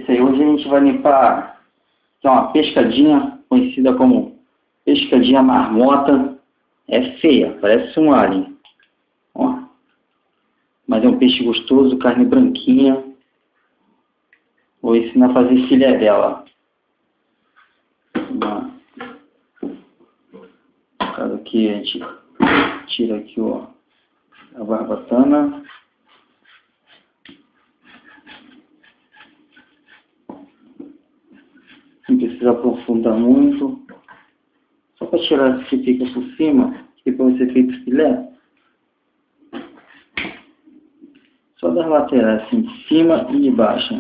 Isso aí, hoje a gente vai limpar, que é uma pescadinha, conhecida como pescadinha marmota. É feia, parece um alien. Ó. Mas é um peixe gostoso, carne branquinha. Vou ensinar a fazer filé dela. Cada aqui a gente tira aqui, ó, a barbatana. Não precisa aprofundar muito. Só para tirar esse que fica por cima, que depois vai ser feito filé. Só das laterais, assim, de cima e de baixo.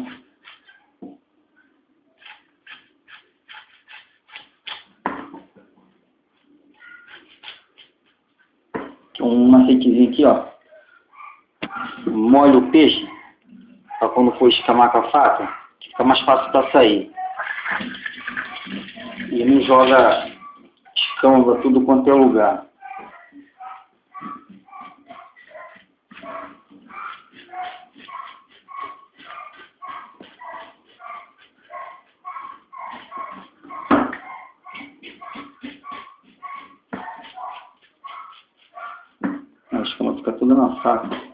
Um macetezinho aqui, ó. Molha o peixe para quando for escamar com a faca, fica mais fácil para sair. E não joga escama pra tudo quanto é lugar. A escama fica toda na faca.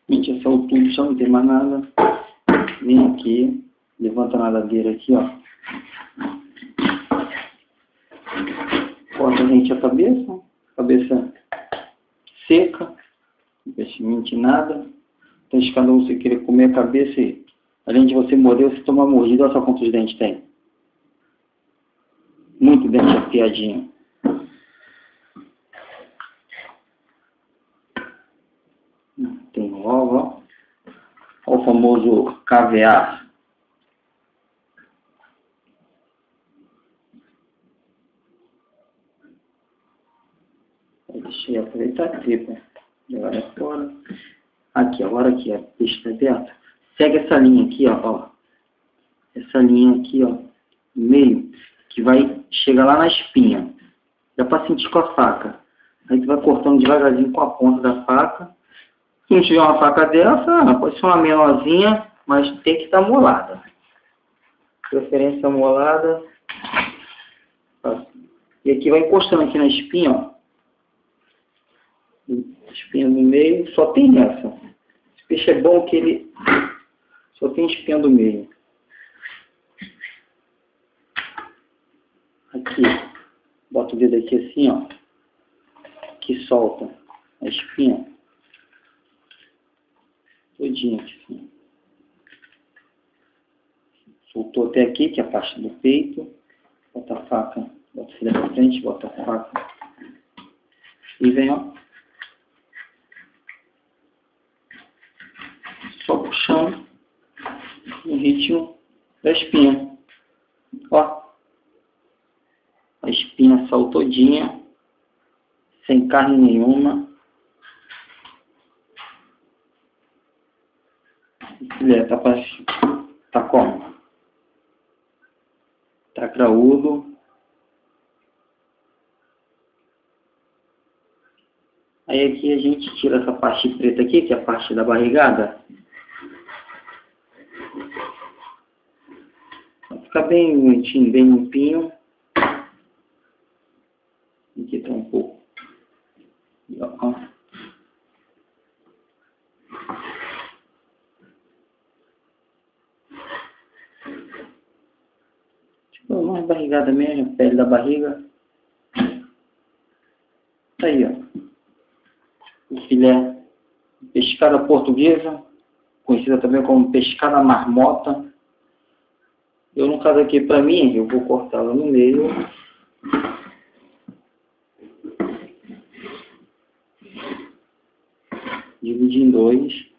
Gente, esse é o tubo, já não tem mais nada. Vem aqui, levanta a nadadeira aqui, ó. Corta a gente a cabeça seca, investimento em nada. Então, se cada um você querer comer a cabeça, e além de você morder, você toma mordida, olha só quantos dentes tem. Muito dente afiadinho. Tem ovo, ó. Olha o famoso caviar. Deixa eu aproveitar aqui, pô. Jogar fora. Aqui, agora aqui, a peixe tá aberto. Segue essa linha aqui, ó. Essa linha aqui, ó. No meio, que vai chegar lá na espinha. Dá pra sentir com a faca. Aí tu vai cortando devagarzinho com a ponta da faca. Se não tiver uma faca dessa, pode ser uma menorzinha, mas tem que estar molada. Preferência molada. E aqui vai encostando aqui na espinha, ó. Espinha no meio, só tem essa. Esse peixe é bom que ele só tem espinha do meio. Aqui, bota o dedo aqui assim, ó, que solta a espinha todinha assim. Soltou até aqui, que é a parte do peito. Bota a faca, bota o filé pra frente, bota a faca e vem, ó. Só puxando no ritmo da espinha. Ó. A espinha saiu todinha, sem carne nenhuma. O filé tá como? Tá graúdo. Aí aqui a gente tira essa parte preta aqui, que é a parte da barrigada. Vai ficar bem bonitinho, bem limpinho. Aqui tá um pouco. Ó. Tipo, uma barrigada mesmo, pele da barriga. Tá aí, ó. O filé pescada portuguesa, conhecida também como pescada marmota. Eu, no caso aqui, para mim, eu vou cortá-la no meio. Dividir em dois.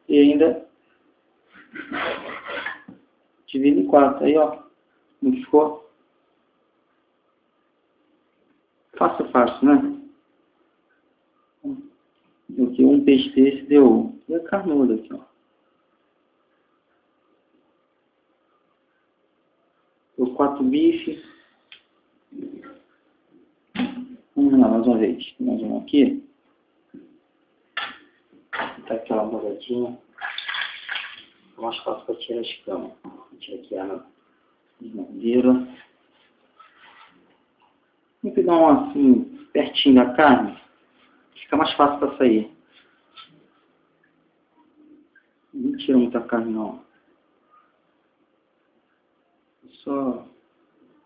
E ainda dividir em quatro. Aí, ó. Não ficou? Fácil, né? Porque um peixe desse deu aqui é carnudo aqui, ó. Os 4 bifes. Vamos lá, mais uma vez. Mais um aqui. Tá aquela molhadinha. Mais fácil para tirar a escama. Tira aqui a madeira. Vamos pegar um assim, pertinho da carne. Fica mais fácil para sair. Não tira muita carne não. Só um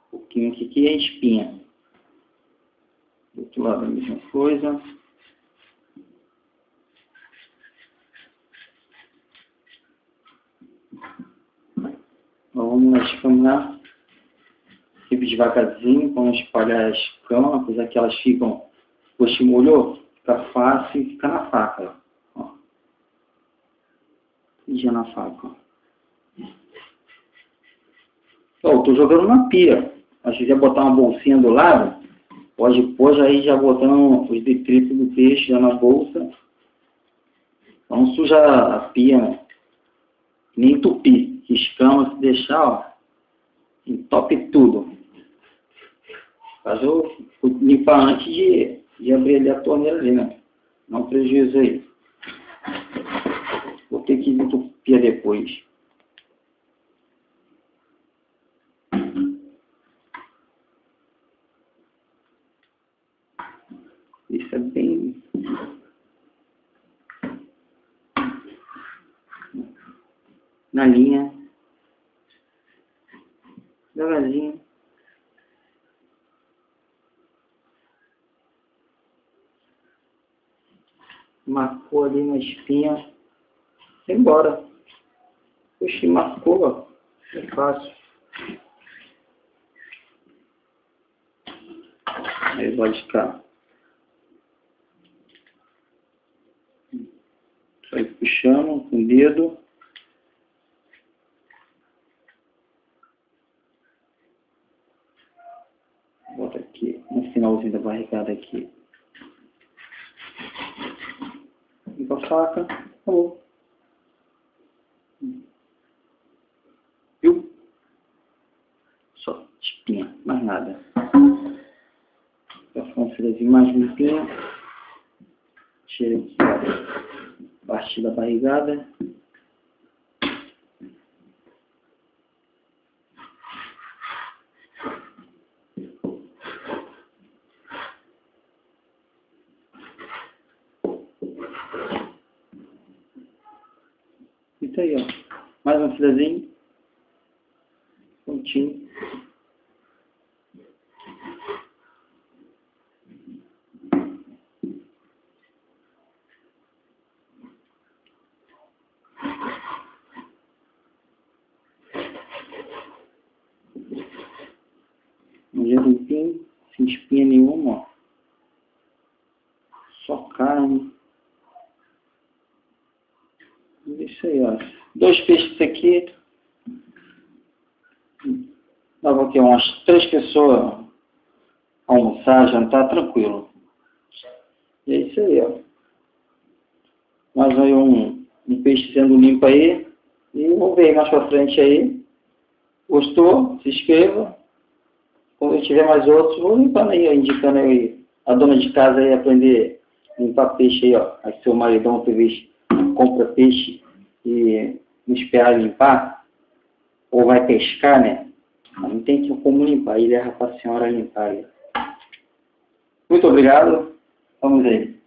pouquinho aqui é espinha. Do outro lado a mesma coisa. Vamos escamas sempre devagarzinho, vamos espalhar a escama, apesar que elas ficam, depois que molhou, fica fácil e fica na faca. Ó. E já na faca. Ó, tô jogando na pia. Se quiser botar uma bolsinha do lado, pode pôr já aí já botando os detritos do peixe já na bolsa. Não suja a pia, né? Nem entupir. Escama, se deixar, ó, entope tudo. Mas eu vou limpar antes de abrir ali a torneira ali, né? Não prejuízo aí. Vou ter que entupir depois. Isso é bem... na linha. Devagarzinho. Marcou ali na espinha. Vai embora. Oxi, marcou, ó. É fácil. Aí pode ficar. Vai puxando com o dedo. Bota aqui, no finalzinho da barrigada aqui. Limpa a faca, acabou. Viu? Só espinha, mais nada. Pra ficar um filezinho mais limpinho. Tira aqui, ó, parte da barrigada. Isso aí, ó. Mais um filezinho. Prontinho. Um dia limpinho, sem espinha nenhuma, ó. Só carne. Isso aí, ó. 2 peixes aqui. Dava aqui umas 3 pessoas almoçar, jantar, tranquilo. E é isso aí, ó. Mais aí um peixe sendo limpo aí. E vamos ver mais pra frente aí. Gostou? Se inscreva. Quando eu tiver mais outros, vou limpando aí, ó, indicando aí a dona de casa aí aprender a limpar peixe aí, ó. Aí seu maridão talvez compra peixe e não espera limpar, ou vai pescar, né? Não tem como limpar, ele erra para a senhora limpar aí. Muito obrigado, vamos aí.